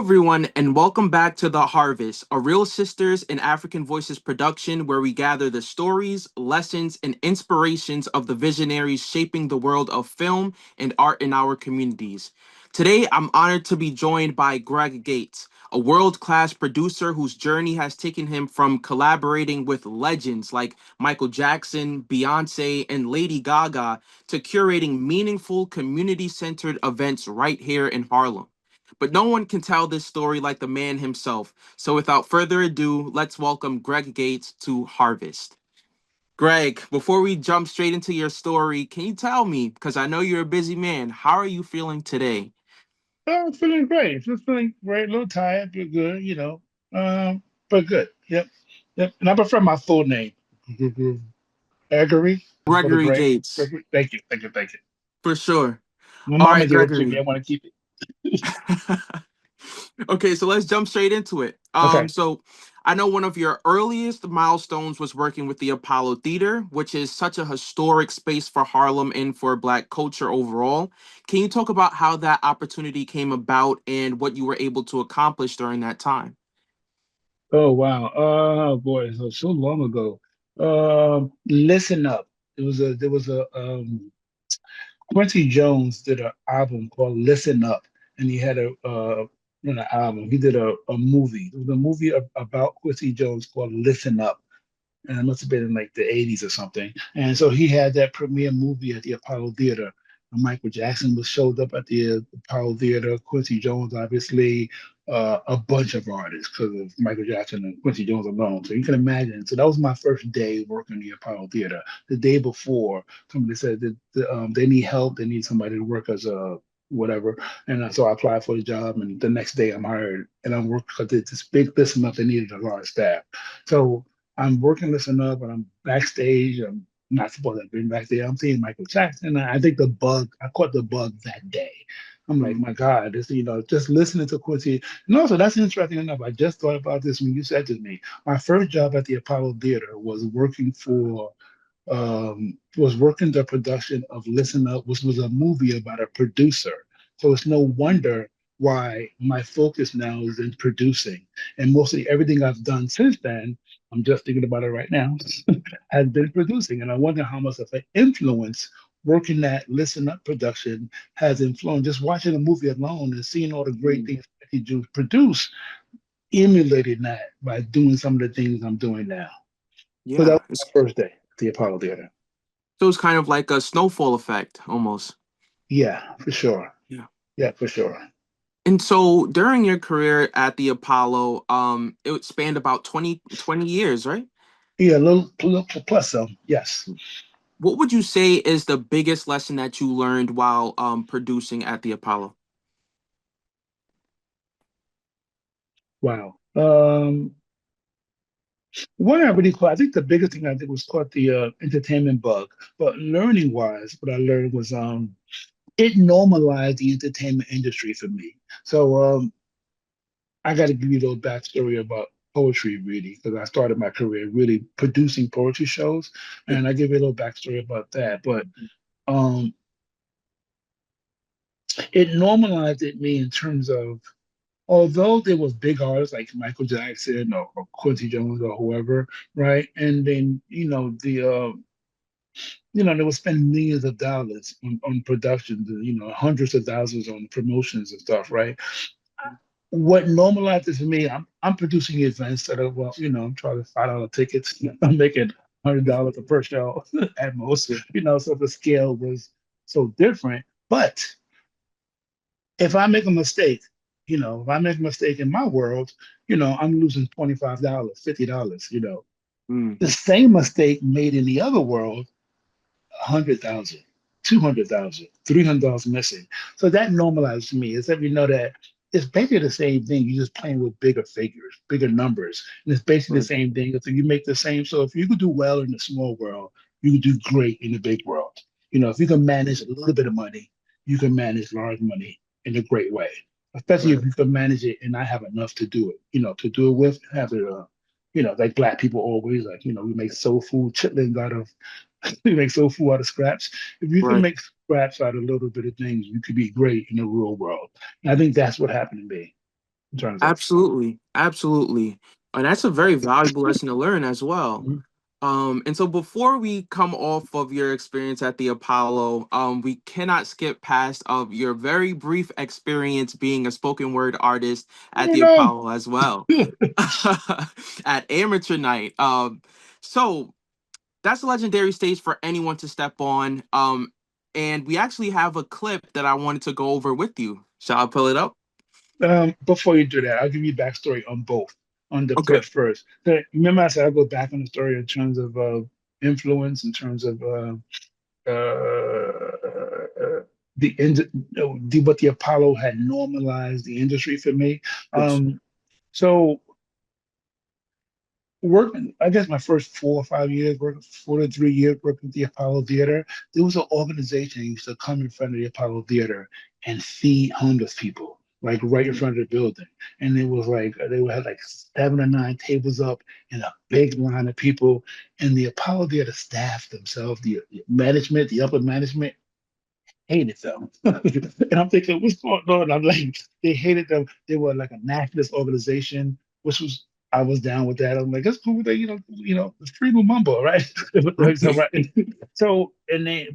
everyone, and welcome back to The Harvest, a Real Sisters in African Voices production where we gather the stories, lessons, and inspirations of the visionaries shaping the world of film and art in our communities. Today, I'm honored to be joined by Greg Gates, a world class producer whose journey has taken him from collaborating with legends like Michael Jackson, Beyonce, and Lady Gaga to curating meaningful, community centered events right here in Harlem. But no one can tell this story like the man himself. So without further ado, let's welcome Greg Gates to Harvest. Greg, before we jump straight into your story, can you tell me, because I know you're a busy man, how are you feeling today? Oh, I'm feeling great. Just feeling great. A little tired, but good, but good. Yep. Yep. And I prefer my full name. Gregory. For the Gregory Greg. Gates, Gregory. Thank you. Thank you. Thank you. for sure. My All mama right, gave it to me. Gregory. I want to keep it. Okay, so let's jump straight into it. Okay. So I know one of your earliest milestones was working with the Apollo Theater, which is such a historic space for Harlem and for Black culture overall. Can you talk about how that opportunity came about and what you were able to accomplish during that time? Oh wow. Oh boy, so long ago. Listen up. There was a Quincy Jones did an album called Listen Up, and he had a not an album. He did a movie. It was a movie about Quincy Jones called Listen Up, and it must have been in like the '80s or something. And so he had that premiere movie at the Apollo Theater. And Michael Jackson was showed up at the Apollo Theater. Quincy Jones, obviously, a bunch of artists because of Michael Jackson and Quincy Jones alone. So you can imagine. So that was my first day working the Apollo Theater. The day before, somebody said that they need help. They need somebody to work as a whatever. And so I applied for the job, and the next day I'm hired, and I'm working because it's this big listen up. They needed a large staff. So I'm working Listen Up, and I'm backstage. I'm not supposed to have been back there. I'm seeing Michael Jackson. I think I caught the bug that day. I'm like, Mm. my God, this, just listening to Quincy. And also, that's interesting enough. I just thought about this when you said to me. My first job at the Apollo Theater was working the production of Listen Up, which was a movie about a producer. So it's no wonder why my focus now is in producing. And mostly everything I've done since then, I'm just thinking about it right now, has been producing. And I wonder how much of an influence working that Listen Up production has influenced. Just watching the movie alone and seeing all the great Mm. things that he do produce, emulating that by doing some of the things I'm doing now. So that Yeah, was my first day at the Apollo Theater. so it's kind of like a snowfall effect almost. Yeah, for sure. Yeah. Yeah, for sure. And so during your career at the Apollo, it spanned about 20 years, right? Yeah, a little plus some. Yes. What would you say is the biggest lesson that you learned while producing at the Apollo? Wow. What I really caught, I think the biggest thing I did was caught the entertainment bug. But learning wise, what I learned was it normalized the entertainment industry for me. So I got to give you a little backstory about poetry, really, because I started my career really producing poetry shows, Yeah. and I give you a little backstory about that. But um, it normalized it me in terms of although there was big artists like Michael Jackson or Quincy Jones or whoever, right? And then they would spend millions of dollars on productions, hundreds of thousands on promotions and stuff, right? What normalized it for me, I'm producing events that are I'm charging $5 tickets. I'm making $100 a per show at most, Yeah. so the scale was so different. But if I make a mistake, if I make a mistake in my world, I'm losing $25, $50. Mm. The same mistake made in the other world, 100,000, 200,000, $300 missing. So that normalized to me is that we know that it's basically the same thing. You're just playing with bigger figures, bigger numbers. And it's basically the Right. same thing. So you make the same. So if you could do well in the small world, you could do great in the big world. If you can manage a little bit of money, you can manage large money in a great way. Especially if Right. you can manage it and not have enough to do it, to do it with, have it, like black people always like, we make soul food chitlins out of you make soul food out of scraps. If you can Right. make scraps out of a little bit of things, you could be great in the real world. And I think that's what happened to me. in terms of. Absolutely, absolutely. And that's a very valuable lesson to learn as well. Mhm. And so before we come off of your experience at the Apollo, we cannot skip past of your very brief experience being a spoken word artist at Oh the no. Apollo as well. At amateur night. So that's a legendary stage for anyone to step on. And we actually have a clip that I wanted to go over with you. Shall I pull it up? Before you do that, I'll give you backstory on both. On the Okay. clip first. So, remember, I said I'll go back on the story in terms of influence, in terms of what the Apollo had normalized the industry for me. Yes. So working, I guess my first 4 or 5 years, 4 to 3 years working at the Apollo Theater, there was an organization that used to come in front of the Apollo Theater and feed homeless people, like right in Mm. front of the building. And it was like they would have like 7 or 9 tables up and a big line of people. And the Apollo Theater staff themselves, the management, the upper management, hated them. And I'm thinking, what's going on? I'm like, they hated them. They were like a nationalist organization, which was I was down with that. I'm like, that's cool. They, the freedom mumbo, right? So, right. So, and they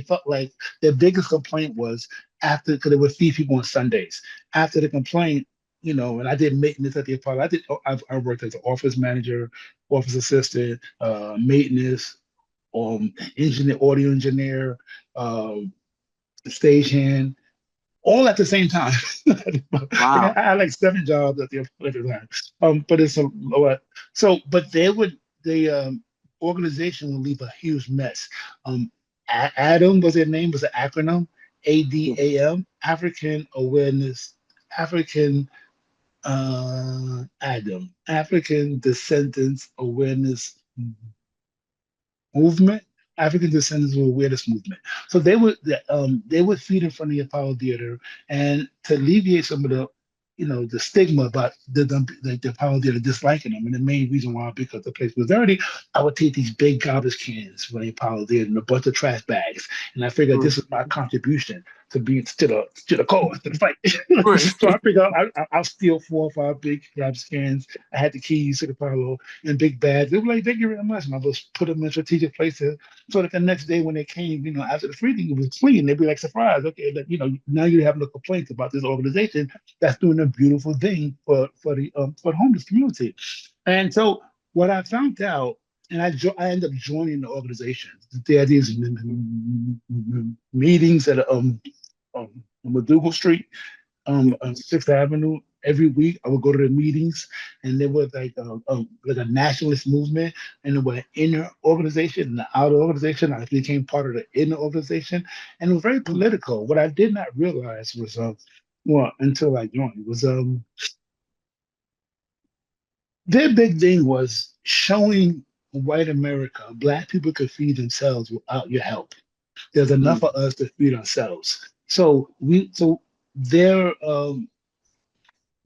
felt like their biggest complaint was after because they would feed people on Sundays. After the complaint, and I did maintenance at the Apollo. I worked as an office manager, office assistant, maintenance, engineer, audio engineer, um, stagehand, all at the same time. Like I Wow. had like 7 jobs at the time. But it's a lot. So, but the organization would leave a huge mess. Um, ADAM was their name, was an acronym, Yeah. ADAM, African Awareness, African ADAM, African Descendants Awareness movement, African descendants of awareness movement. So they would feed in front of the Apollo Theater, and to alleviate some of the stigma about the Apollo Theater disliking them, and the main reason why because the place was dirty, I would take these big garbage cans from the Apollo Theater and a bunch of trash bags, and I figured Mm. this is my contribution to be to the cause to the fight. Right. So I figured I'll steal 4 or 5 big garbage cans. I had the keys to the Apollo in big bags. They were like, thank you very much. And I just put them in strategic places so that the next day when they came, after the freedom, it was clean. They'd be like, surprised. Okay, now you have no complaints about this organization that's doing a beautiful thing for the homeless community. And so what I found out, and I ended up joining the organization. There are these meetings at on McDougal Street Yeah. on Sixth Avenue every week. I would go to the meetings, and there was like a nationalist movement, and there was an inner organization and an outer organization. I became part of the inner organization, and it was very Mm. political. What I did not realize was, well, until I joined, was their big thing was showing white America, black people could feed themselves without your help. There's enough Mm. of us to feed ourselves. So their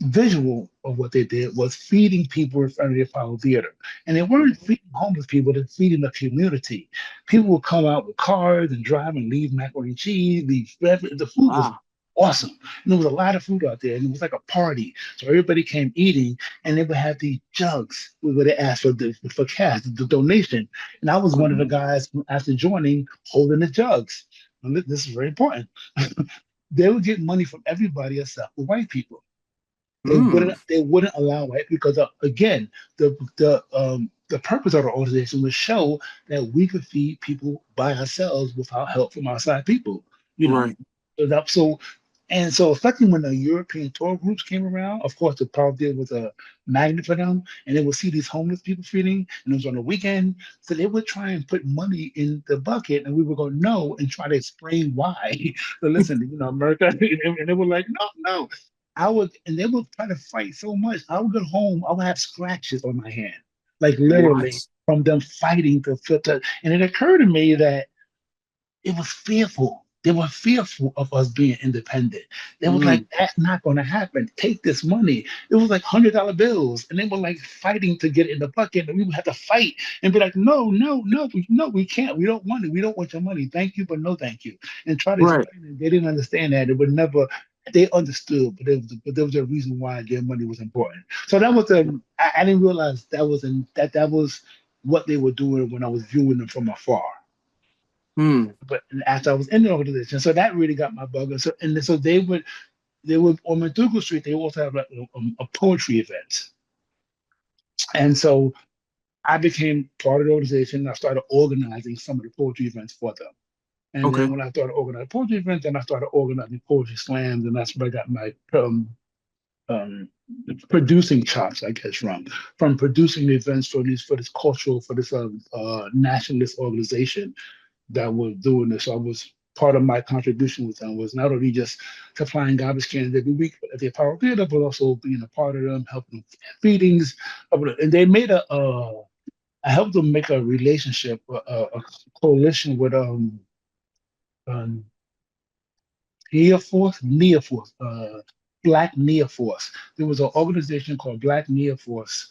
visual of what they did was feeding people in front of the Apollo Theater. And they weren't Okay. feeding homeless people, they're feeding the community. People would come out with cars and drive and leave macaroni and cheese, the food was Wow. awesome. And there was a lot of food out there, and it was like a party. So everybody came eating, and they would have these jugs where they asked for cash, the donation. And I was one of the Mm. guys after joining holding the jugs. And this is very important. They would get money from everybody except for white people. They Mm. wouldn't allow it because again, the purpose of our organization was show that we could feed people by ourselves without help from outside people. You know, Right. so especially when the European tour groups came around, of course the Power was a magnet for them, and they would see these homeless people feeding, and it was on the weekend, so they would try and put money in the bucket, and we would go no and try to explain why. So listen, America, and they were like, no, no. And they would try to fight so much. I would get home, I would have scratches on my hand, like literally What? from them fighting to filter. And it occurred to me that it was fearful. They were fearful of us being independent. They was like, Mm. that's not going to happen. Take this money. It was like $100 bills. And they were like fighting to get it in the bucket. And we would have to fight and be like, no, no, no, no, we can't. We don't want it. We don't want your money. Thank you, but no thank you. And try to Right. explain it. They didn't understand that. It would never. they understood, but there was a reason why their money was important. So that was I didn't realize that was what they were doing when I was viewing them from afar. Hmm. But after I was in the organization, so that really got my bug. And so they would on McDougal Street. They also have like a poetry event, and so I became part of the organization. And I started organizing some of the poetry events for them. And then Okay. when I started organizing poetry events, then I started organizing poetry slams, and that's where I got my um, producing chops, I guess, from producing the events for this cultural for this nationalist organization that was doing this. So I was part of my contribution with them was not only just supplying garbage cans every week at the Apollo Theater, but also being a part of them, helping them feedings, and they made I helped them make a relationship, a coalition with um Neoforce, Black Neoforce. There was an organization called Black Neoforce.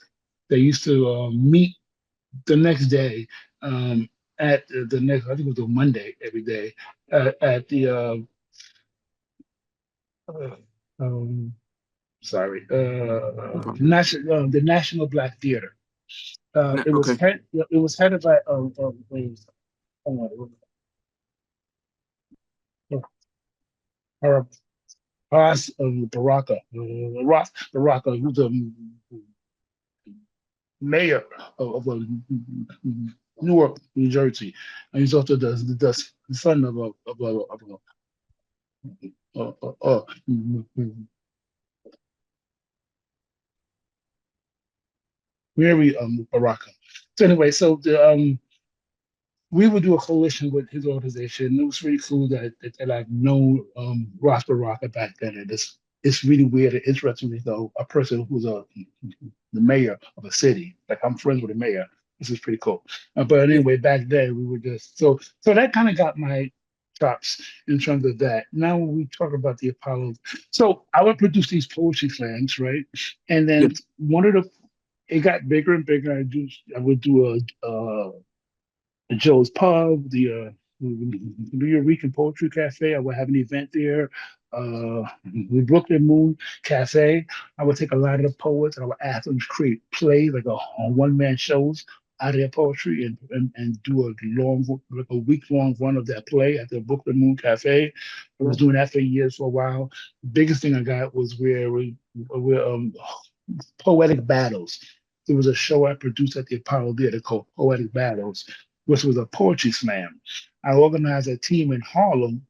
They used to meet the next day at the next, I think it was a Monday every day at uh, um, No problem. the National Black Theater. No, okay. It was headed by uh, Ross Baraka, Ross Baraka, who's a mayor of Newark, New Jersey, and he's also the son uh, uh, uh, Mary Baraka. So anyway, we would do a coalition with his organization. It was really cool that I've known Ross Baraka back then. And it's really weird and interesting, though, a person who's the mayor of a city. Like I'm friends with the mayor. This is pretty cool. But Yeah. anyway, back then we were just so that kind of got my chops in terms of that. Now when we talk about the Apollo, so I would produce these poetry slams, right? And Yeah. then one of the it got bigger and bigger. I would do Joe's Pub, the Rican Poetry Cafe. I would have an event there. The Brooklyn Moon Cafe. I would take a lot of the poets and I would ask them to create plays, like a one-man shows out of their poetry and do like a week-long run of that play at the Brooklyn Moon Cafe. I Yeah. was doing that for years for a while. The biggest thing I got was where Poetic Battles. There was a show I produced at the Apollo Theater called Poetic Battles, which was a poetry slam. I organized a team in Harlem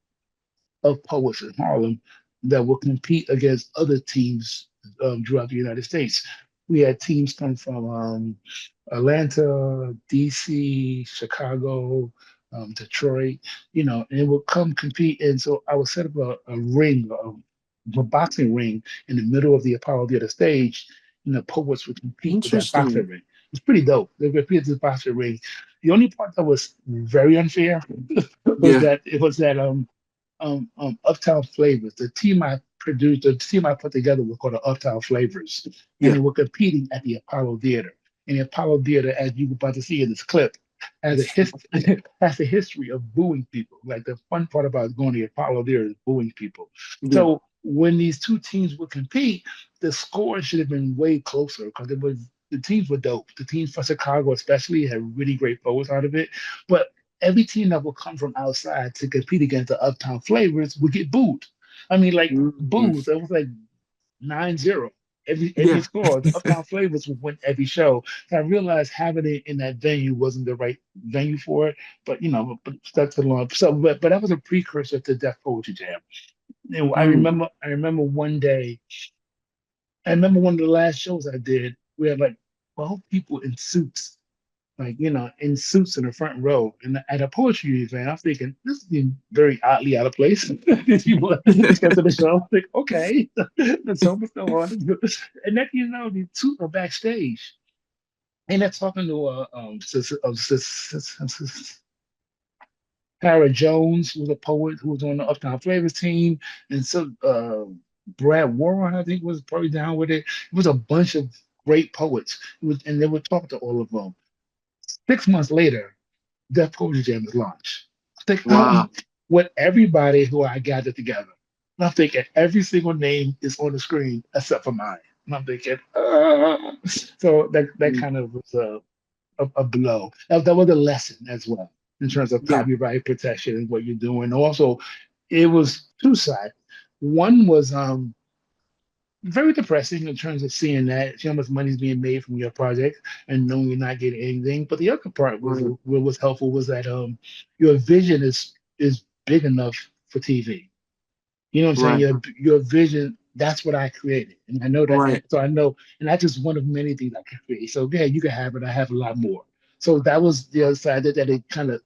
of poets in Harlem that would compete against other teams throughout the United States. We had teams come from Atlanta, DC, Chicago, Detroit, and it would come compete. And so I would set up a ring, a boxing ring in the middle of the Apollo Theater stage, and the poets would compete with that boxing Interesting. ring. It's pretty dope. They would compete with the boxing ring. The only part that was very unfair Yeah. was that Uptown Flavors. The team I produced, the team I put together was called the Uptown Flavors, and Yeah. they were competing at the Apollo Theater. And the Apollo Theater, as you were about to see in this clip, has has a history of booing people. Like the fun part about going to the Apollo Theater is booing people. Yeah. So when these two teams would compete, the score should have been way closer because it was the teams were dope. The teams from Chicago, especially, had really great poets out of it. But every team that would come from outside to compete against the Uptown Flavors would get booed. I mean, like Mm. booed. It was like 9-0. Every Yeah. score, the Uptown Flavors would win every show. And I realized having it in that venue wasn't the right venue for it. But but that's a long. But that was a precursor to Deaf Poetry Jam. And Mm. I remember one day. I remember one of the last shows I did. We had like 12 people in suits in suits in the front row. And at a poetry event, I'm thinking, this is very oddly out of place. These guys at the show, I'm like, okay, the show must go on. And then, these two are backstage. And they're talking to Tara Jones, who was a poet who was on the Uptown Flavors team. And so Brad Warren, I think, was probably down with it. It was a bunch of great poets. And they would talk to all of them. 6 months later, Death Poetry Jam is launched. I think Wow. with everybody who I gathered together. And I'm thinking every single name is on the screen except for mine. And I'm thinking, so that Mm. kind of was a blow. That was a lesson as well in terms of Yeah. copyright protection and what you're doing. Also, it was two sides. One was very depressing in terms of seeing how much money is being made from your project and knowing you're not getting anything. But the other part was Right. what was helpful was that your vision is big enough for TV. You know what I'm saying? Right. Your vision, that's what I created. And I know that Right. so I know, and that's just one of many things I can create. So yeah, you can have it. I have a lot more. So that was the other side that it kind of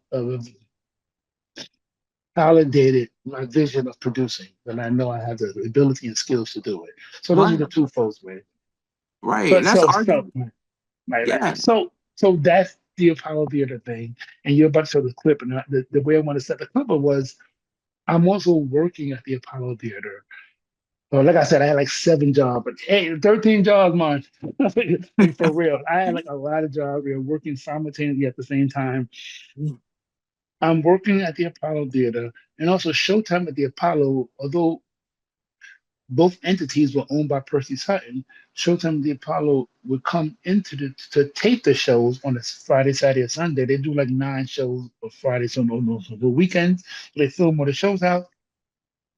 validated my vision of producing. And I know I have the ability and skills to do it. So those are Right. the two folds, man. Right. But And that's so arguably, right. yeah. So that's the Apollo Theater thing. And you're about to show the clip. And the way I want to set the clip up was I'm also working at the Apollo Theater. Well, like I said, I had like 7 jobs, but hey, 13 jobs, man. Like for real. I had like a lot of jobs. We were working simultaneously at the same time. Mm. I'm working at the Apollo Theater and also Showtime at the Apollo, although both entities were owned by Percy Sutton. Showtime and the Apollo would come into to tape the shows on a Friday, Saturday, or Sunday. They do like 9 shows on Friday, so no, so the weekends they film all the shows out.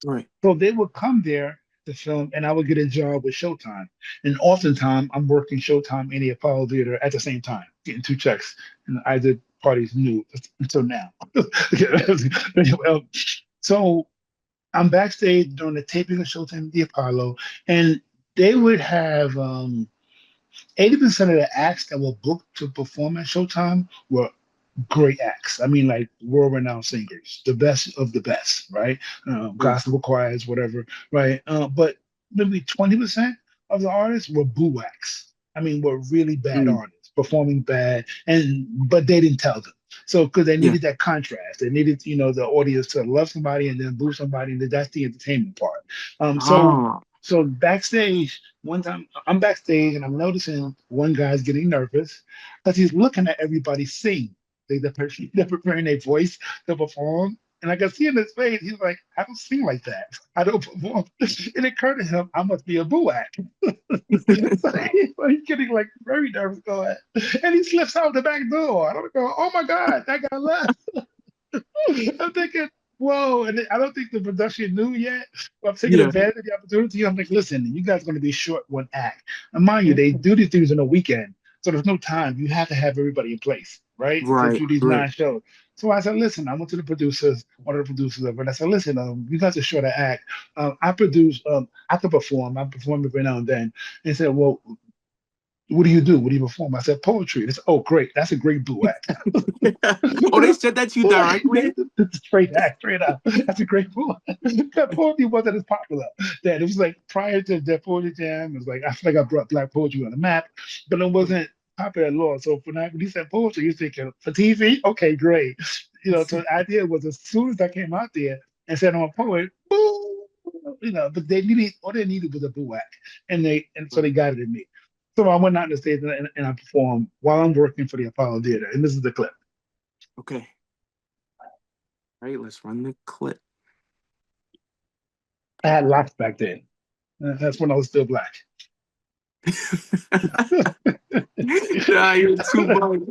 Right. So they would come there to film, and I would get a job with Showtime. And oftentimes, I'm working Showtime in the Apollo Theater at the same time, getting 2 checks, and either parties knew until now. Well, so I'm backstage during the taping of Showtime at the Apollo, and they would have 80% of the acts that were booked to perform at Showtime were great acts. I mean, like world-renowned singers, the best of the best, right? Mm. Gospel choirs, whatever, right? But maybe 20% of the artists were boo acts. I mean, were really bad Mm. artists performing bad, and but they didn't tell them. So because they Yeah. needed that contrast, they needed the audience to love somebody and then boo somebody, and that's the entertainment part. So Ah. so backstage, one time I'm backstage and I'm noticing one guy's getting nervous because he's looking at everybody sing. They're preparing their voice to perform. And I can see in his face, he's like, I don't sing like that. I don't perform. It occurred to him, I must be a boo act. So he's getting like very nervous going. And he slips out the back door. I don't go, oh my God, that guy left. I'm thinking, whoa, and I don't think the production knew yet. But I'm taking Yeah. advantage of the opportunity. I'm like, listen, you guys are going to be short one act. And mind you, they Mm. do these things on a weekend, so there's no time. You have to have everybody in place, right, to Right. do these Right. 9 shows. So I said, listen, I went to the producers, one of the producers of it. I said, listen, you guys are short an act. I produce, I can perform. I perform every now and then. And he said, well, what do you do? What do you perform? I said, poetry. They said, oh, great. That's a great duet. Oh, they said that to you directly? Straight up. That's a great poem. That poetry wasn't as popular then. It was like prior to the poetry jam. It was like I feel like I brought black poetry on the map, but it wasn't popular at all. So for now, when you said poetry, you're thinking for TV, okay, great. So the idea was as soon as I came out there and said I'm a poet, boo, but they needed all they needed was a boo act, and so they Right. got it in me. So I went out on the stage and I performed while I'm working for the Apollo Theater, and this is the clip. Okay. All right. Let's run the clip. I had locks back then. That's when I was still black. Nah, you're too much.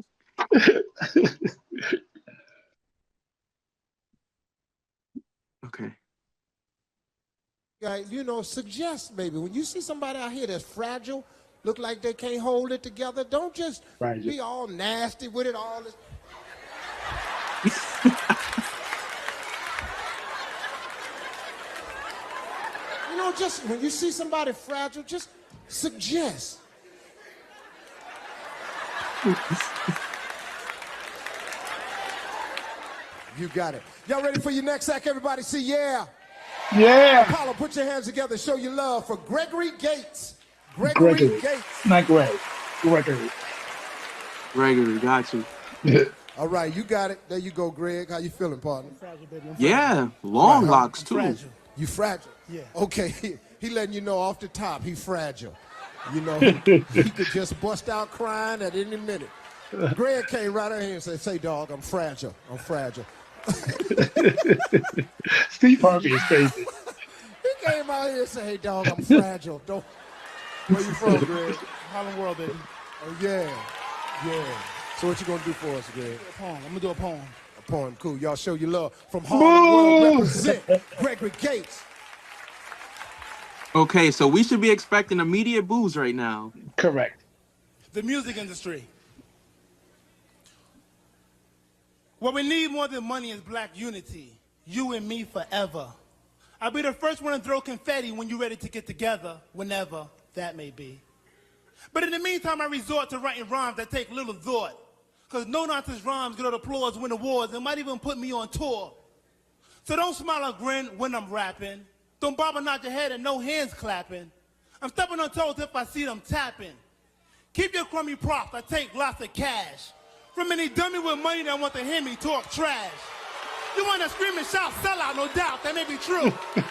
Okay. Guys, suggest maybe when you see somebody out here that's fragile, look like they can't hold it together, don't just Right. be all nasty with it all this. Just when you see somebody fragile, just suggest. You got it. Y'all ready for your next act? Everybody say yeah. Yeah. Apollo, put your hands together, show your love for Gregory Gates. Gregory Gregory. Gates. Not Greg. Gregory. Gregory, got you. All right, you got it. There you go, Greg. How you feeling, partner? Fragile, baby. I'm Yeah. Right, Long huh? locks, too. fragile. You fragile? Yeah. Okay, he letting you know off the top he fragile. He could just bust out crying at any minute. Greg came right out here and said, say, dog, I'm fragile. I'm fragile. Steve Harvey is crazy. He came out here and said, hey, dog, I'm fragile. Don't. Where you from, Greg? Harlem World, baby. Oh, yeah. Yeah. So what you gonna do for us, Greg? A poem. I'm gonna do a poem. A poem, cool. Y'all show your love. From Harlem World, Boo! represent Gregory Gates. Okay, so we should be expecting immediate boos right now. Correct. The music industry. What we need more than money is black unity. You and me forever. I'll be the first one to throw confetti when you're ready to get together, whenever that may be. But in the meantime, I resort to writing rhymes that take little thought. Because no-nonsense rhymes get all the applause, win awards, and might even put me on tour. So don't smile or grin when I'm rapping. Don't bob or nod your head and no hands clapping. I'm stepping on toes if I see them tapping. Keep your crummy props, I take lots of cash. From any dummy with money that want to hear me talk trash. You want to scream and shout, sell out, no doubt, that may be true.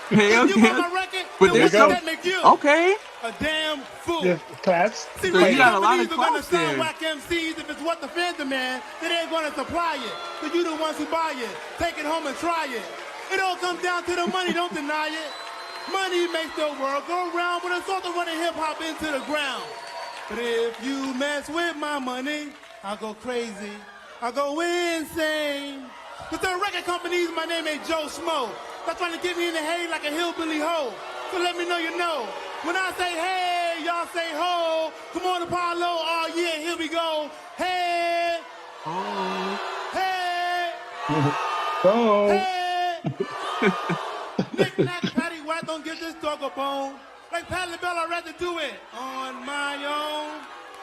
Hey, If you okay. want my record, But then there's what some. does that make you? Okay. A damn fool. Yeah, claps. See, So you record got a lot companies of are gonna claps sign there. whack MCs if it's what the fans demand, then they're gonna supply it. So you the ones who buy it, take it home and try it. It all comes down to the money, don't deny it. Money makes the world go round, but it's also running hip hop into the ground. But if you mess with my money, I'll go crazy. I'll go insane. With the record companies, my name ain't Joe Smo. They're trying to get me in the hay like a hillbilly hoe. So let me know you know. When I say hey, y'all say ho. Come on, Apollo. Oh yeah, here we go. Hey, Oh. hey, Oh. hey. Knick knack, patty whack, don't give this dog a bone. Like Pat LaBelle, I'd rather do it on my own.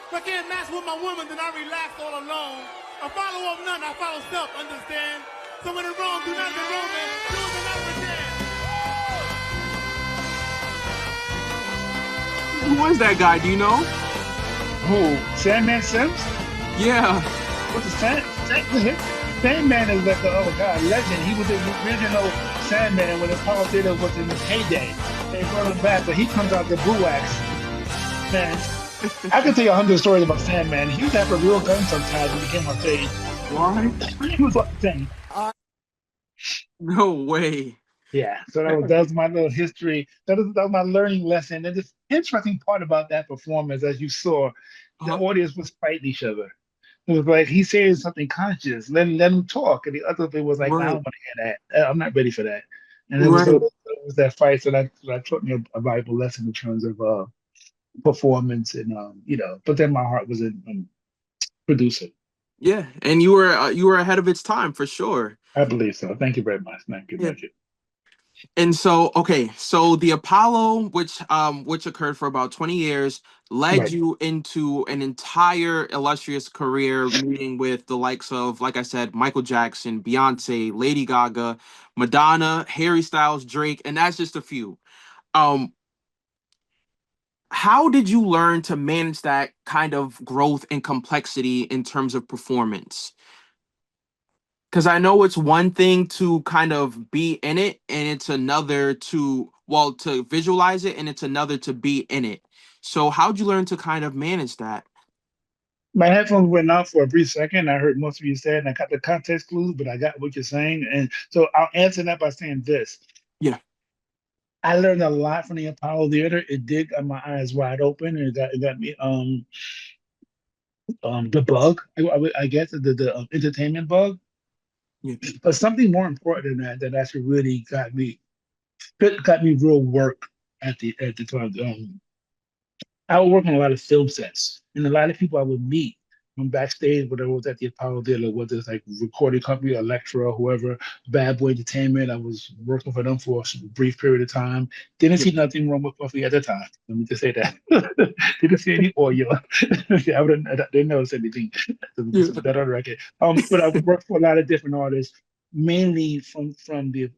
If I can't match with my woman, then I relax all alone. I follow up none, I follow self, understand? So when it's wrong, do not be wrong, man. Do it and not pretend. Who was that guy? Do you know? Who? Sandman Sims? Yeah. What's the Sandman is like oh god, legend. He was the original Sandman when the Apollo Theater was in his heyday. They brought him back, but he comes out the Buax. Man, I could tell you 100 stories about Sandman. He used to have a real gun sometimes when he came on stage. What? He was like thing. No way. Yeah, so that was my little history. That was my learning lesson. And the interesting part about that performance, as you saw, the Uh, audience was fighting each other. It was like he's saying something conscious. Let him talk, and the other thing was like, "No, I don't right. want to hear that. I'm not ready for that." And Right. it was that fight. So that taught me a valuable lesson in terms of performance and But then my heart was in producing. Yeah. And you were ahead of its time for sure. I believe so. Thank you very much. Thank you. Yeah. Thank you. And so, okay, so the Apollo, which occurred for about 20 years, led Right. you into an entire illustrious career, meeting with the likes of, like I said, Michael Jackson, Beyonce, Lady Gaga, Madonna, Harry Styles, Drake, and that's just a few. Um, how did you learn to manage that kind of growth and complexity in terms of performance? Because I know it's one thing to kind of be in it, and it's another to, well, to visualize it, and it's another to be in it. So, how'd you learn to kind of manage that? My headphones went off for a brief second. I heard most of you say it, and I got the context clues, but I got what you're saying. And so I'll answer that by saying this. Yeah, I learned a lot from the Apollo Theater. It did got my eyes wide open, and it got me the bug. I guess the entertainment bug. yeah, But something more important than that actually really got me real work at the time. I would work on a lot of film sets, and a lot of people I would meet from backstage, whether it was at the Apollo Theater, whether it's like recording company, Electra, whoever, Bad Boy Entertainment. I was working for them for a brief period of time. Didn't yeah, see nothing wrong with Puffy at the time. Let me just say that. Didn't see any oil. I didn't notice anything. yeah. So put that on the record. But I worked for a lot of different artists, mainly from the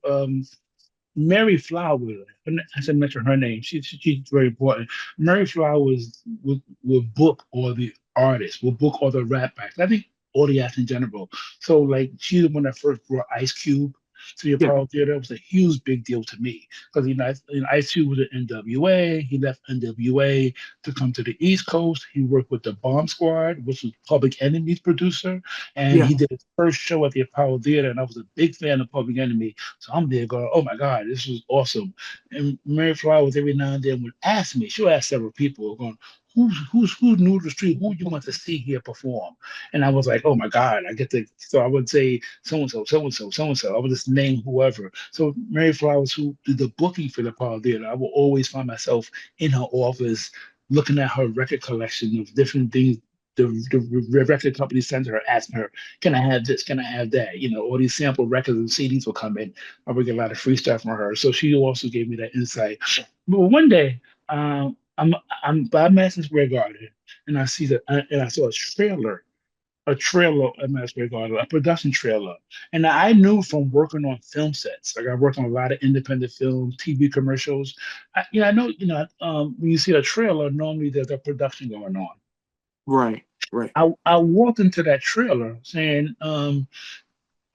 Mary Flowers. I should mention her name. She's very important. Mary Flowers will book all the artists, will book all the rap acts. I think all the acts in general. So like she's the one that first brought Ice Cube. to the Yeah. Apollo Theater was a huge big deal to me because Ice Cube was at NWA. He left NWA to come to the East Coast. He worked with the Bomb Squad, which was Public Enemy's producer, and Yeah. he did his first show at the Apollo Theater. And I was a big fan of Public Enemy, so I'm there going, "Oh my God, this was awesome!" And Mary Flowers every now and then would ask me. She'll ask several people, going, "Who's new to the street? Who you want to see here perform?" And I was like, "Oh my God, I get to." So I would say so and so, so and so, so and so. I would just name whoever. So Mary Flowers, who did the booking for the Apollo Theater, I will always find myself in her office looking at her record collection of different things. The record company sent her, asking her, "Can I have this? Can I have that?" You know, all these sample records and CDs will come in. I would get a lot of free stuff from her. So she also gave me that insight. But one day, I'm by Madison Square Garden, and I saw a trailer at Madison Square Garden, a production trailer. And I knew from working on film sets, like I worked on a lot of independent films, TV commercials. I know, when you see a trailer, normally there's a production going on. Right. Right. I walked into that trailer saying, "Are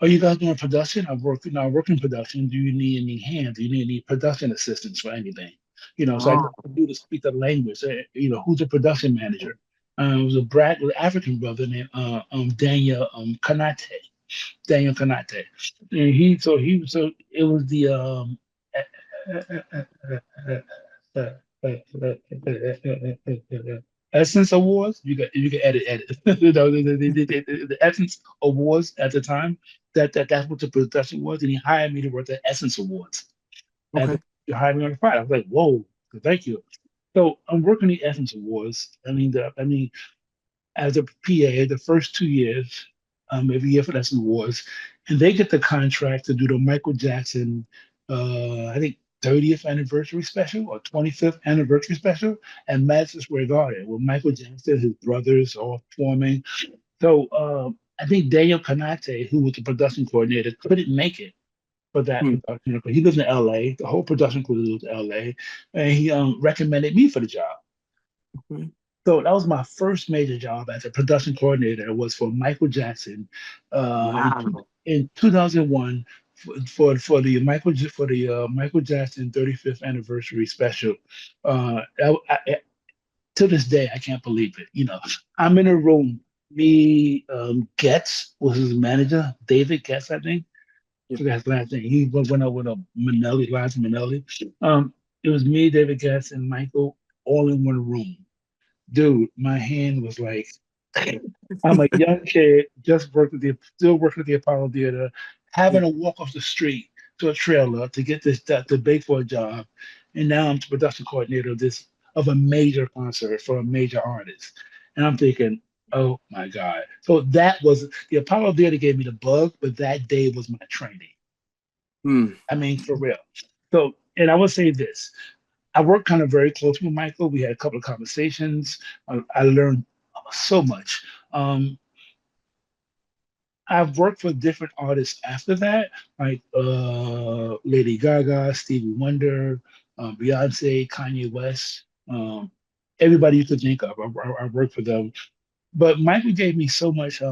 you guys doing production? I work in production. Do you need any hands? Do you need any production assistance for anything?" So I Ah, knew to speak the language. Who's the production manager? It was a brat, with African brother named Daniel Kanate, and it was the Essence Awards. You can edit. The Essence Awards at the time. That's what the production was, and he hired me to work the Essence Awards. And okay. he hired me on the Friday. I was like, whoa, thank you. So I'm working the Essence Awards. As a PA, the first 2 years, every year for Essence Awards, and they get the contract to do the Michael Jackson, I think 30th anniversary special or 25th anniversary special at Madison Square Garden with Michael Jackson, his brothers all performing. So I think Daniel Kanate, who was the production coordinator, couldn't make it for that Hmm. production. He lives in LA. The whole production crew lives in LA, and he recommended me for the job. Okay. So that was my first major job as a production coordinator. Was for Michael Jackson Wow. in 2001 for the Michael Jackson 35th anniversary special. To this day, I can't believe it. I'm in a room. Me, Getz was his manager, David Getz, I think. Yeah. Forgot his last name. He went up with a Minnelli, Liza Minnelli. It was me, David Getz, and Michael all in one room. Dude, my hand was like, I'm a young kid, still working at the Apollo Theater, Yeah. having to walk off the street to a trailer to get to beg for a job, and now I'm the production coordinator of a major concert for a major artist, and I'm thinking, oh my God! So that was the Apollo Theater gave me the bug, but that day was my training. Hmm. I mean, for real. So, and I would say this. I worked kind of very close with Michael. We had a couple of conversations. I learned so much. Um, I've worked for different artists after that, like Lady Gaga, Stevie Wonder, Beyonce, Kanye West, everybody you could think of. I worked for them. But Michael gave me so much.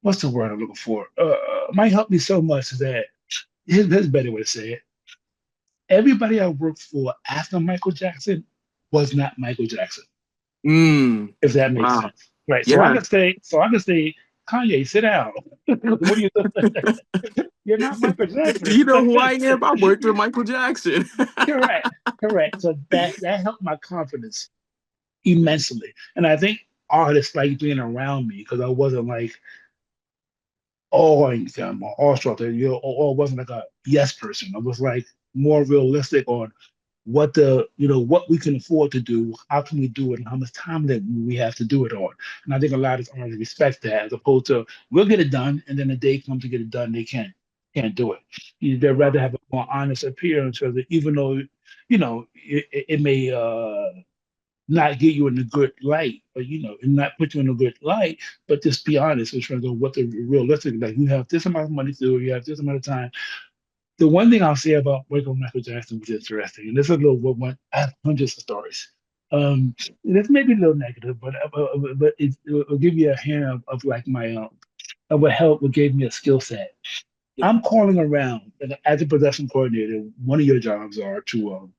What's the word I'm looking for? Mike helped me so much that here's a better way to say it. Everybody I worked for after Michael Jackson was not Michael Jackson, Mm. if that makes Wow. sense. Right. Yeah. So I can say, Kanye, sit down. What are you doing? You're not Michael Jackson. You know who I am? I worked with Michael Jackson. Correct. Correct. So that helped my confidence immensely. And I think artists like being around me because I wasn't like awing them or awestruck, or wasn't like a yes person. I was like more realistic on what we can afford to do, how can we do it, and how much time that we have to do it on. And I think a lot of artists respect that as opposed to we'll get it done, and then the day comes to get it done, they can't do it. They'd rather have a more honest appearance, so that even though it may not get you in a good light, or and not put you in a good light, but just be honest in terms of what the realistic, like you have this amount of money to do, you have this amount of time. The one thing I'll say about Michael Jackson was interesting, and this is a little one. I have hundreds of stories. This may be a little negative, but it will give you a hint of like my of what helped, what gave me a skill set. Yeah. I'm calling around and as a production coordinator. One of your jobs are to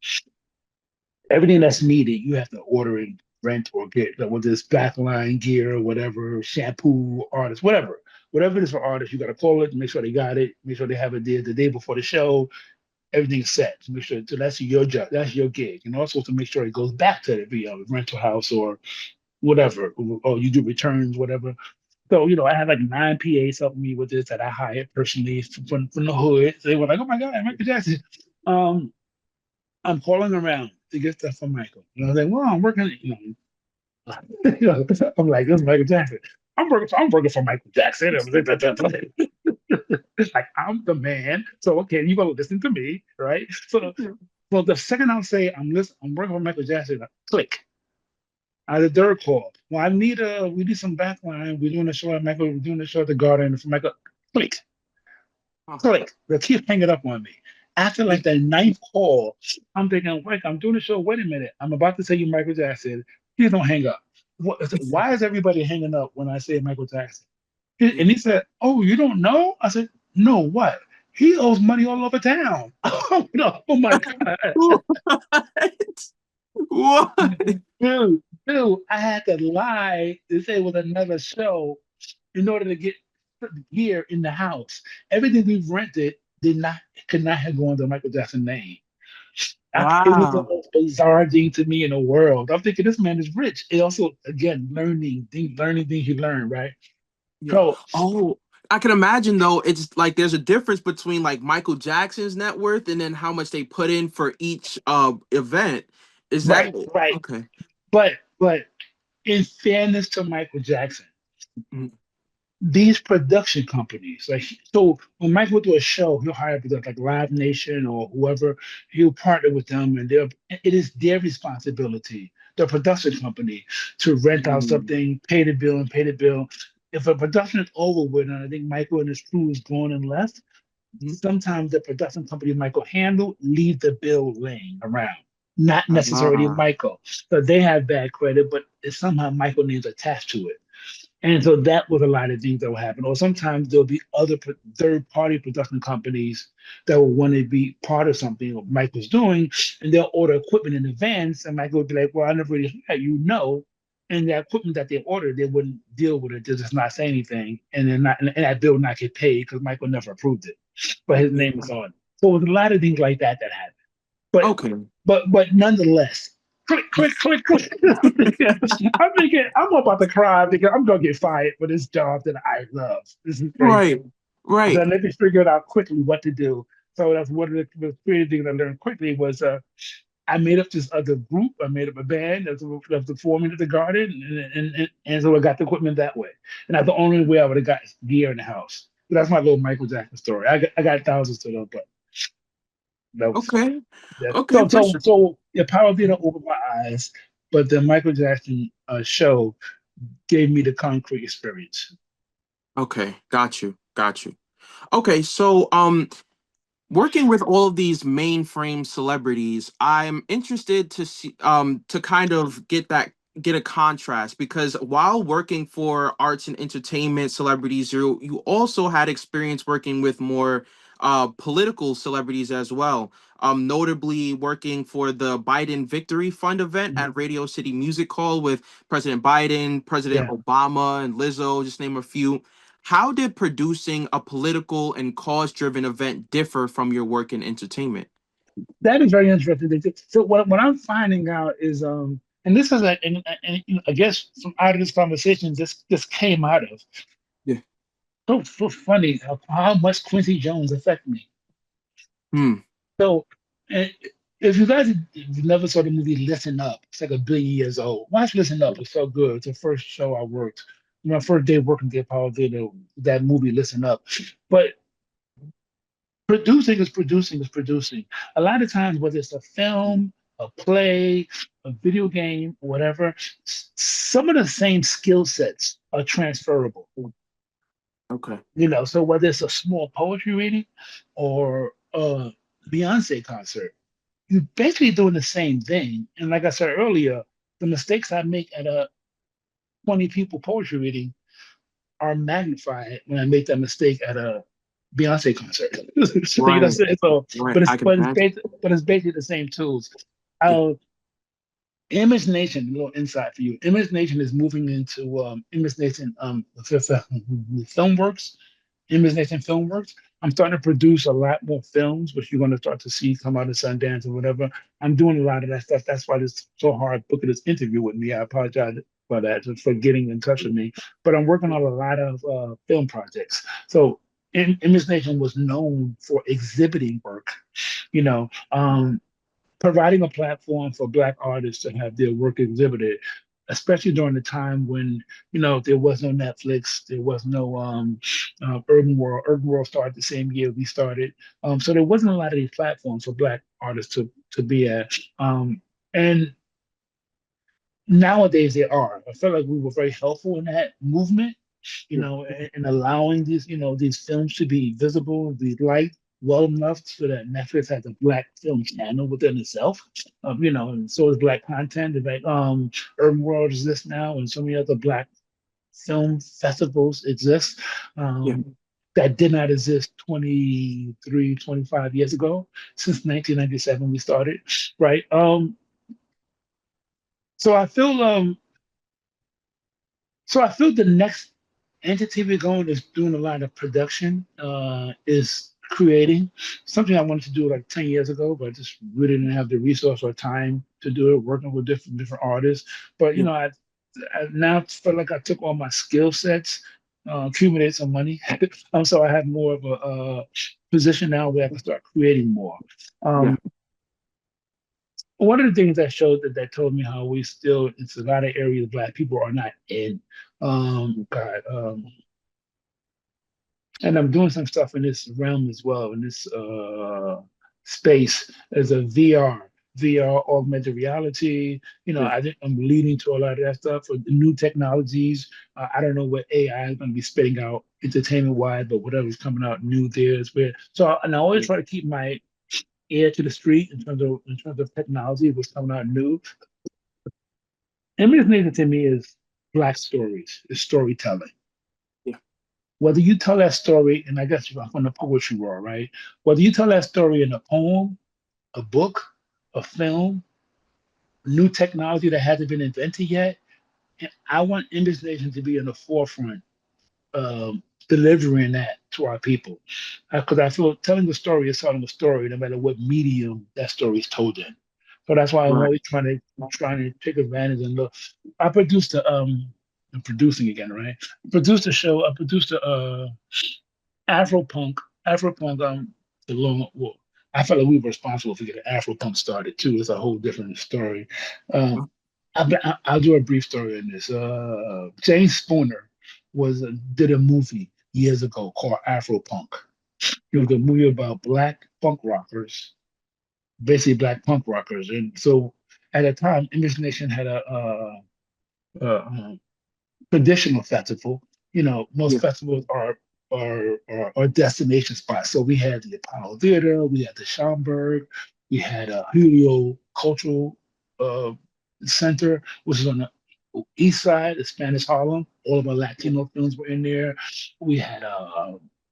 everything that's needed. You have to order and rent or get, like, whether it's backline gear, whatever, shampoo, artists, whatever it is for artists. You got to call it, make sure they got it, make sure they have it there the day before the show. Everything's set. To make sure, so that's your job, that's your gig, and also to make sure it goes back to the rental house or whatever, or you do returns, whatever. So, I had like 9 PAs helping me with this that I hired personally from the hood. They were like, "Oh my God, Michael Jackson." Um, I'm calling around to get stuff from Michael. And I was like, "Well, I'm working." I'm like, "This is Michael Jackson. I'm working for Michael Jackson." It's like I'm the man. So okay, you gotta listen to me, right? So, well, the second I'll say I'm working for Michael Jackson, click. The third call. Well, we need some backline. We're doing a show at Michael. We're doing a show at the Garden for Michael. Click, Oh, click. They keep hanging up on me. After yeah. like the ninth call, I'm thinking, wait, I'm doing a show. Wait a minute. I'm about to tell you Michael Jackson. Please don't hang up. Why is everybody hanging up when I say Michael Jackson? And he said, "Oh, you don't know?" I said, "No, what? He owes money all over town." Oh, no, oh my God. What? What? Dude, I had to lie to say it was another show in order to get gear in the house. Everything we rented did not could not have gone to Michael Jackson's name. It was the Wow. most bizarre thing to me in the world. I'm thinking this man is rich. It also, again, learning things you learn, right? Yeah. So, Oh, I can imagine though. It's like there's a difference between like Michael Jackson's net worth and then how much they put in for each event. Is that right, right. okay? But in fairness to Michael Jackson, Mhm. these production companies, like, so when Mike would do a show, he'll hire like Live Nation or whoever, he'll partner with them, and it is their responsibility, the production company, to rent out Mm. something, pay the bill, and pay the bill. If a production is over with, and I think Michael and his crew is gone and left, Mhm. sometimes the production company Michael handled leave the bill laying around. Not necessarily Ah, Michael. So they have bad credit, but it's somehow Michael names attached to it. And so that was a lot of things that will happen. Or sometimes there'll be other third party production companies that will want to be part of something what Mike was doing, and they'll order equipment in advance. And Mike would be like, "Well, I never really had you know." And the equipment that they ordered, they wouldn't deal with it. They'll just not say anything. And then not, and that bill not get paid because Michael never approved it. But his name was on it. So it was a lot of things like that that happened. But okay. but nonetheless, click, click, click, click. I'm thinking, I'm about to cry because I'm gonna get fired for this job that I love. This is crazy. Right. Right. So let me figure it out quickly what to do. So that's one of the three things I learned quickly was I made up this other group. I made up a band that was performing at the garden, and so I got the equipment that way. And that's the only way I would have got gear in the house. So that's my little Michael Jackson story. I got thousands to them, but that was Okay. yeah. Okay. So For so sure. so the Power Theater opened my eyes, but the Michael Jackson show gave me the concrete experience. Okay. Got you. Got you. Okay. So working with all of these mainframe celebrities, I'm interested to see to kind of get a contrast because while working for arts and entertainment celebrities, you also had experience working with more political celebrities as well. Notably working for the Biden Victory Fund event Mhm. at Radio City Music Hall with President Biden, President Yeah, Obama, and Lizzo, just name a few. How did producing a political and cause-driven event differ from your work in entertainment? that is very interesting. So what I'm finding out is and this is and I guess from out of this conversation this came out of Yeah. so funny how much Quincy Jones affected me. Hmm. So, and if you guys if you never saw the movie Listen Up, it's like 1 billion years old. Watch Listen Up. It's so good. It's the first show I worked. My first day working at Power Video, that movie Listen Up. But producing. A lot of times, whether it's a film, a play, a video game, whatever, some of the same skill sets are transferable. Okay. So whether it's a small poetry reading or a Beyonce concert, you're basically doing the same thing. And like I said earlier, the mistakes I make at a 20 people poetry reading are magnified when I make that mistake at a Beyonce concert. So, you know, Right. so Right. I can imagine. but it's basically the same tools. Yeah. Uh, ImageNation, a little insight for you. ImageNation is moving into ImageNation FilmWorks. ImageNation FilmWorks. I'm starting to produce a lot more films, which you're going to start to see come out of Sundance or whatever. I'm doing a lot of that stuff. That's why it's so hard booking this interview with me. I apologize for that, just for getting in touch with me. But I'm working on a lot of film projects. So ImageNation was known for exhibiting work, you know. Providing a platform for Black artists to have their work exhibited, especially during the time when, you know, there was no Netflix, there was no Urban World. Urban World started the same year we started, so there wasn't a lot of these platforms for Black artists to be at. And nowadays there are. I felt like we were very helpful in that movement, you Yeah. know, and allowing these, you know, these films to be visible, be liked well enough so that Netflix has a Black film channel within itself. You know, and so is Black content. Like Urban World exists now, and so many other Black film festivals exist. Yeah. That did not exist 23, 25 years ago. Since 1997 we started, right? So I feel So I feel the next entity we're going is doing a lot of production, is creating something I wanted to do like 10 years ago, but I just really didn't have the resource or time to do it, working with different artists. But you Yeah. know, I now feel like I took all my skill sets, accumulated some money. So I have more of a position now where I can start creating more. Yeah. Um, One of the things that showed that told me how we still, it's a lot of areas Black people are not in. God, and I'm doing some stuff in this realm as well, in this space as a VR, augmented reality. You know, Yeah. I think I'm leading to a lot of that stuff for the new technologies. I don't know what AI is going to be spitting out entertainment wise, but whatever's coming out new there is where. So, and I always Yeah. try to keep my ear to the street in terms of technology, what's coming out new. Image Nation to me is Black stories, is storytelling. Yeah. Whether you tell that story, and I guess you're from the poetry world, right? Whether you tell that story in a poem, a book, a film, new technology that hasn't been invented yet, and I want Image Nation to be in the forefront, delivering that to our people. Because I feel telling the story is telling a story, no matter what medium that story is told in. So that's why I'm Right. always trying to take advantage and look. I produced I'm producing again, right? I produced a show. I produced a Afropunk. Afropunk. The long. Well, I felt like we were responsible for getting Afropunk started too. It's a whole different story. Um, I'll do a brief story on this. James Spooner did a movie years ago called Afropunk. It Yeah. was a movie about black punk rockers, basically black punk rockers. And so at the time, Image Nation had a traditional festival. You know, most Yeah. festivals are destination spots. So we had the Apollo Theater, we had the Schaumburg, we had a Helio Cultural uh, Center, which is on the east side of Spanish Harlem. All of our Yeah. Latino films were in there. We had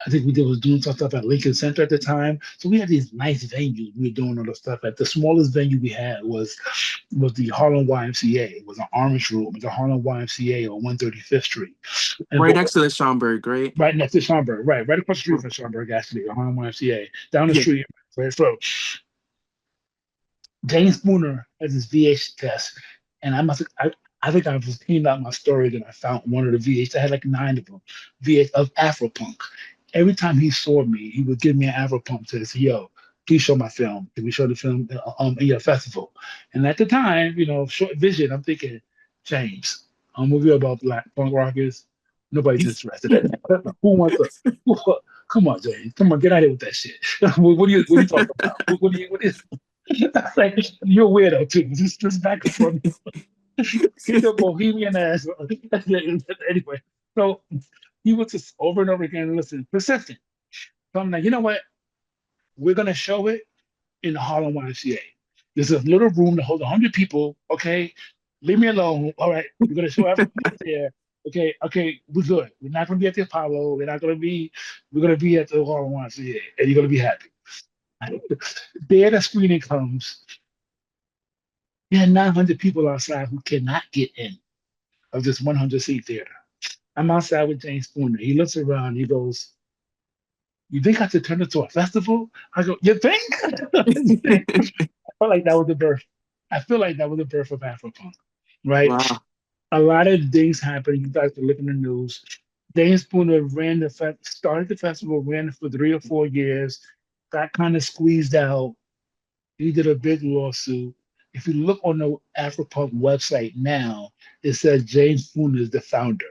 I think was doing some stuff at Lincoln Center at the time. So we had these nice venues. We were doing all the stuff at. The smallest venue we had was the Harlem YMCA. It was an Orange Room. It was the Harlem YMCA on 135th Street. And Right but next to the Schomburg, right? right next to Schaumburg, right across the street from Schaumburg, actually, the Harlem YMCA. Down the Yeah. street, right? So James Spooner has this VH test, and I think I was cleaning out my storage and I found one of the VH. I had like 9 of them, VH of Afropunk. Every time he saw me, he would give me an Afropunk to say, "Yo, please show my film. Can we show the film in your festival?" And at the time, you know, short vision, I'm thinking, James, a movie about black punk rockers. Nobody's interested in that. Who wants to? Come on, James. Come on, get out of here with that shit. What are you talking about? What is that's like you're a weirdo too. Just back and forth. He's a bohemian ass. Anyway, so he was just over and over again. Listen, persistent. So I'm like, you know what? We're gonna show it in the Harlem YMCA. There's a little room to hold 100 people. Okay, leave me alone. All right, we're gonna show everything there. Okay, we're good. We're not gonna be at the Apollo. We're gonna be at the All Once, yeah, and you're gonna be happy. There the screening comes. There are 900 people outside who cannot get in of this 100-seat theater. I'm outside with James Spooner. He looks around. He goes, "You think I should turn it to a festival?" I go, "You think?" I felt like that was the birth. I feel like that was the birth of Afropunk, right? Wow. A lot of things happened. You guys can look in the news. James Spooner started the festival, ran it for 3 or 4 years, got kind of squeezed out. He did a big lawsuit. If you look on the Afropunk website now, it says James Spooner is the founder,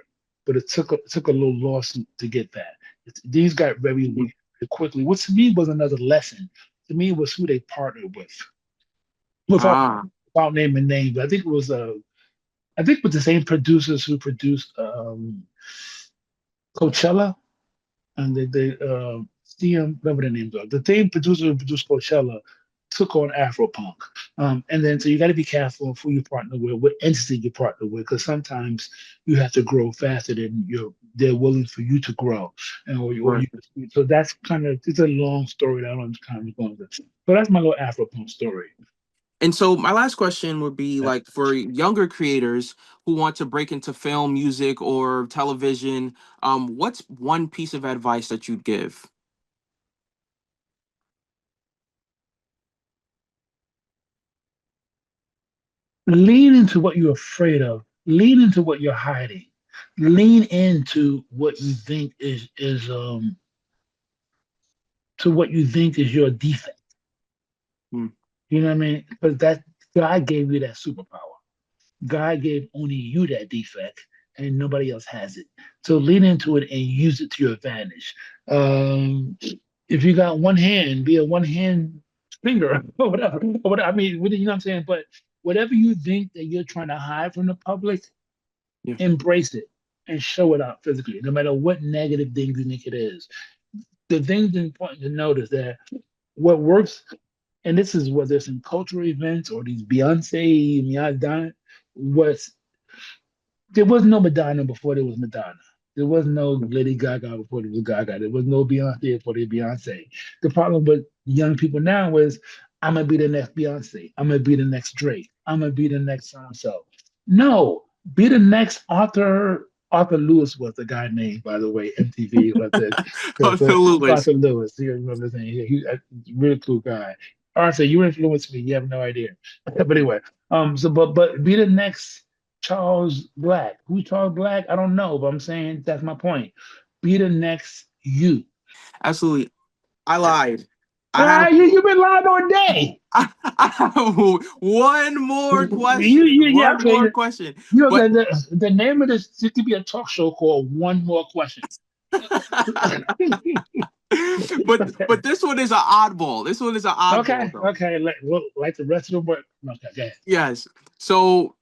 but it took a little lawsuit to get that. These got very legal quickly. What to me was another lesson. To me, was who they partnered with, without Ah, without naming names. I think with the same producers who produced Coachella and the CM, whatever the names are. The same producer who produced Coachella took on Afropunk. And then so you got to be careful of who you partner with, what entity you partner with, because sometimes you have to grow faster than they're willing for you to grow. And or right. you so that's kind of it's a long story that I'm kind of going to. So that's my little Afropunk story. And so my last question would be like for younger creators who want to break into film, music, or television, what's one piece of advice that you'd give? Lean into what you're afraid of. Lean into what you're hiding. Lean into what you think is to what you think is your defect. Hmm, You know what I mean? Because that God gave you that superpower. God gave only you that defect, and nobody else has it. So lean into it and use it to your advantage. If you got one hand, be a one hand finger or whatever. Or whatever. I mean, you know what I'm saying? But whatever you think that you're trying to hide from the public, yeah. embrace it and show it out physically, no matter what negative things you think it is. The things important to notice that what works, and this is whether it's in cultural events or these Beyonce, Madonna, what's there was no Madonna before there was Madonna. There was no Lady Gaga before there was Gaga. There was no Beyonce before there was Beyonce. The problem with young people now is I'm gonna be the next Beyonce. I'm gonna be the next Drake. I'm gonna be the next so and so. No, be the next Arthur. Arthur Lewis was the guy named, by the way, MTV was the Absolutely. Arthur Lewis. You remember saying a really cool guy. Arthur, you influenced me. You have no idea. But anyway, but be the next Charles Black. Who Charles Black? I don't know, but I'm saying that's my point. Be the next you. Absolutely. I lied. I Ah, have you've been lying all day. I have one more You, question. yeah, One okay. more question. You know, But the name of this could be a talk show called One More Question. but this one is an oddball. This one is an oddball Okay, though. okay. Like the rest of the work. Okay, go ahead. Yes. So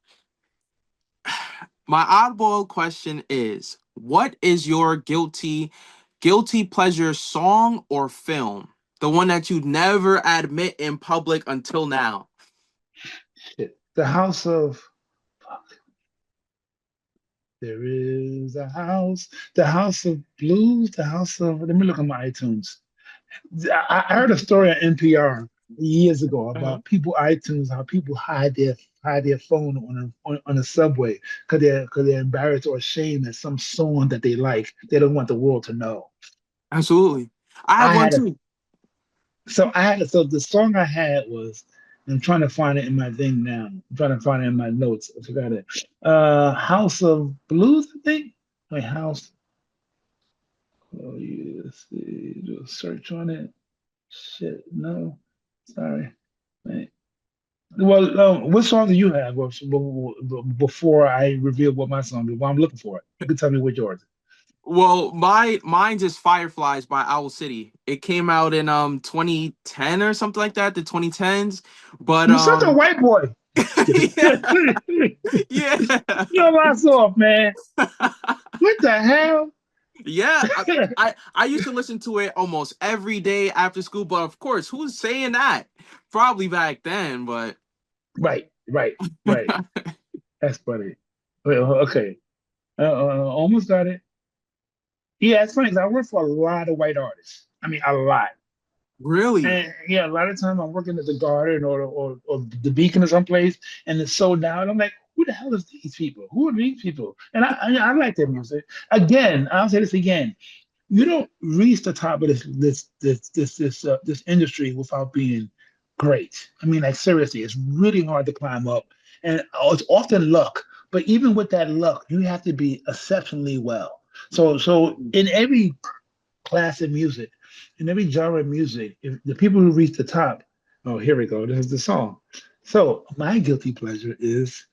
my oddball question is, what is your guilty pleasure song or film? The one that you never admit in public until now. Shit. The House of There is a house, the House of Blues, the House of. Let me look at my iTunes. I heard a story on NPR years ago Uh-huh. about people iTunes, how people hide their phone on a subway because they're embarrassed or ashamed at some song that they like. They don't want the world to know. Absolutely. I have I one had a too. so the song I had was I'm trying to find it in my thing now. I'm trying to find it in my notes. I forgot it. House of Blues, I think. Wait, House. Oh, yeah, let's see. Do a search on it. Shit, no. Sorry. Man. Well, what song do you have before I reveal what my song is? While I'm looking for it, you can tell me what yours is. Well, mine's is Fireflies by Owl City. It came out in 2010 or something like that, the 2010s. But You're such a white boy. yeah, yeah. Your ass off, man. What the hell? Yeah, I used to listen to it almost every day after school, but of course, who's saying that? Probably back then, but Right, right, right. That's funny. Wait, okay. Almost got it. Yeah, it's funny 'cause I work for a lot of white artists. I mean, a lot. Really? And yeah, a lot of time I'm working at the Garden or the Beacon or someplace, and it's sold out. I'm like, who the hell is these people? Who are these people? And I like their music. Again, I'll say this again. You don't reach the top of this industry without being great. I mean, like seriously, it's really hard to climb up, and it's often luck. But even with that luck, you have to be exceptionally well. So in every class of music, in every genre of music, if the people who reach the top, oh, here we go. This is the song. So my guilty pleasure is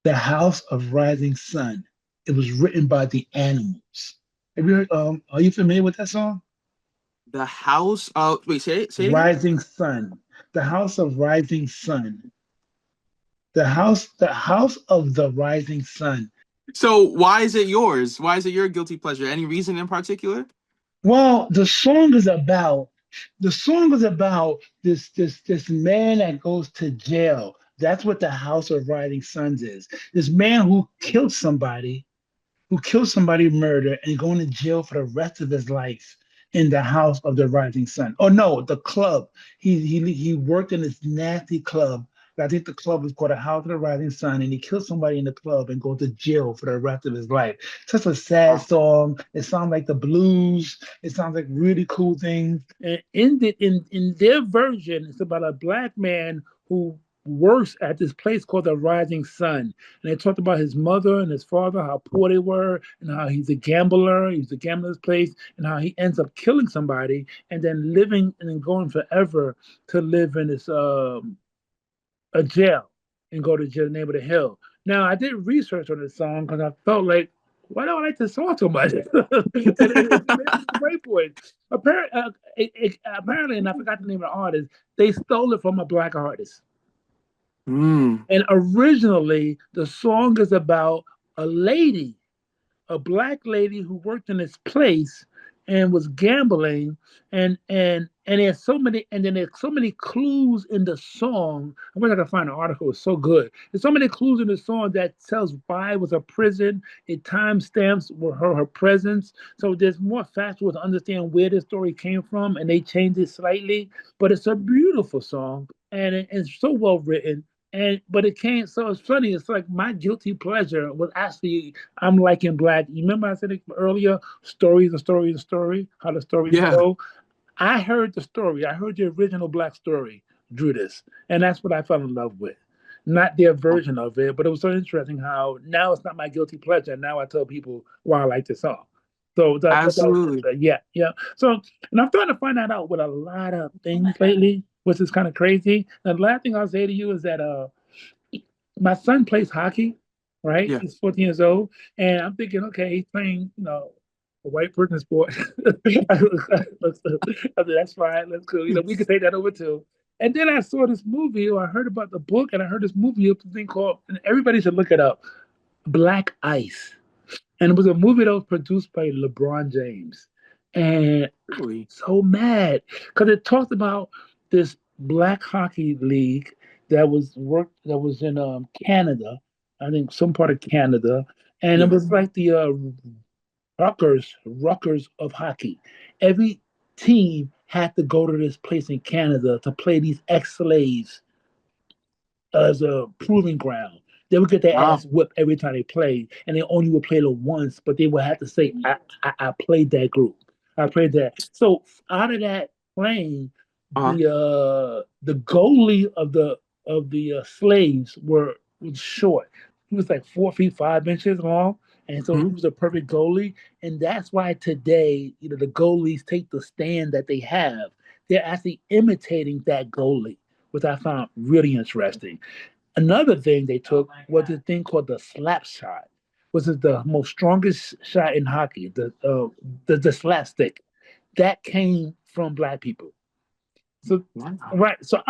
"The House of Rising Sun." It was written by the Animals. Have you heard, are you familiar with that song? The house. Wait. Say it again. Rising Sun. The House of Rising Sun. The House of the Rising Sun. So why is it yours? Why is it your guilty pleasure? Any reason in particular? Well, the song is about this man that goes to jail. That's what the House of Rising Suns is. This man who killed somebody, murder, and going to jail for the rest of his life in the House of the Rising Sun. Oh no, the club. He worked in this nasty club. I think the club was called the House of the Rising Sun, and he killed somebody in the club and go to jail for the rest of his life. Such a sad Wow. song. It sounds like the blues. It sounds like really cool things. And in their version, it's about a black man who works at this place called the Rising Sun, and they talked about his mother and his father, how poor they were, and how he's a gambler. He's a gambler's place, and how he ends up killing somebody and then living and then going forever to live in this a jail and go to jail name of the hill. Now I did research on this song because I felt like why do I like this song so much? And it's a great point. Apparently, and I forgot the name of the artist, they stole it from a black artist. Mm. And originally, the song is about a lady, a black lady who worked in this place and was gambling, and there's so many clues in the song. I wish I could find an article. It's so good. There's so many clues in the song that tells why it was a prison. It timestamps with her presence. So there's more factual to understand where the story came from, and they changed it slightly. But it's a beautiful song, and it's so well written. And but it came so it's funny. It's like my guilty pleasure was actually I'm liking black. You remember I said it earlier? Stories, a story, a story. How the stories Yeah. go. I heard the story. I heard the original black story, drew this, and that's what I fell in love with. Not their version of it, but it was so interesting how now it's not my guilty pleasure. Now I tell people why I like this song. So that was Absolutely. interesting. Yeah, yeah. So, and I'm starting to find that out with a lot of things lately, which is kind of crazy. And the last thing I'll say to you is that my son plays hockey, right? Yeah. He's 14 years old, and I'm thinking, okay, he's playing, a white person sport. That's fine. That's cool. We can take that over too. And then I saw this movie, or I heard about the book, and I heard this movie, a thing called, and everybody should look it up, Black Ice. And it was a movie that was produced by LeBron James. And I was Really? so mad because it talked about this black hockey league that was in Canada, I think some part of Canada, and it Yeah. was like the Ruckers of hockey. Every team had to go to this place in Canada to play these ex-slaves as a proving ground. They would get their ass Wow. whipped every time they played, and they only would play it once, but they would have to say, I played that group. I played that. So out of that playing, Uh. the goalie of the slaves was short. He was like 4 feet 5 inches long, and so he Mhm. was a perfect goalie. And that's why today, the goalies take the stand that they have. They're actually imitating that goalie, which I found really interesting. Another thing they took was a thing called the slap shot, which is the most strongest shot in hockey, the slapstick. That came from black people. So Wow. right, so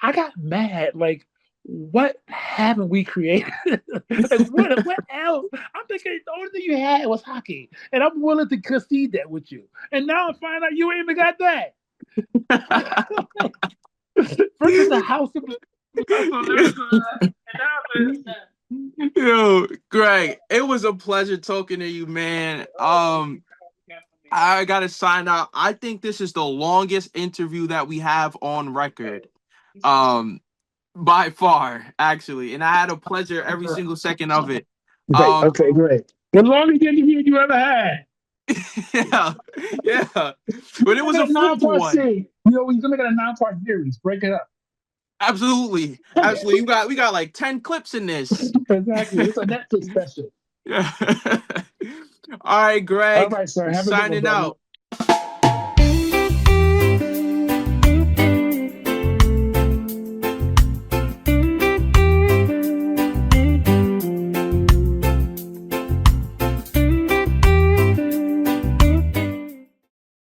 I got mad. Like, what haven't we created? Like, what else? I'm thinking the only thing you had was hockey, and I'm willing to concede that with you. And now I find out you ain't even got that. First is the house of so there's and now Yo, Greg, it was a pleasure talking to you, man. I gotta sign out. I think this is the longest interview that we have on record. Um, by far, actually. And I had a pleasure every single second of it. Great. Um, Okay, great. The longest interview you ever had. yeah, yeah. But it Make was it a a fruitful nine-part one. series. You know, we're gonna make it a nine-part series. Break it up. Absolutely. Absolutely. We got like 10 clips in this. Exactly. It's a Netflix special. Yeah. All right, All Greg. right, sir. Have a good one, Signing brother. out.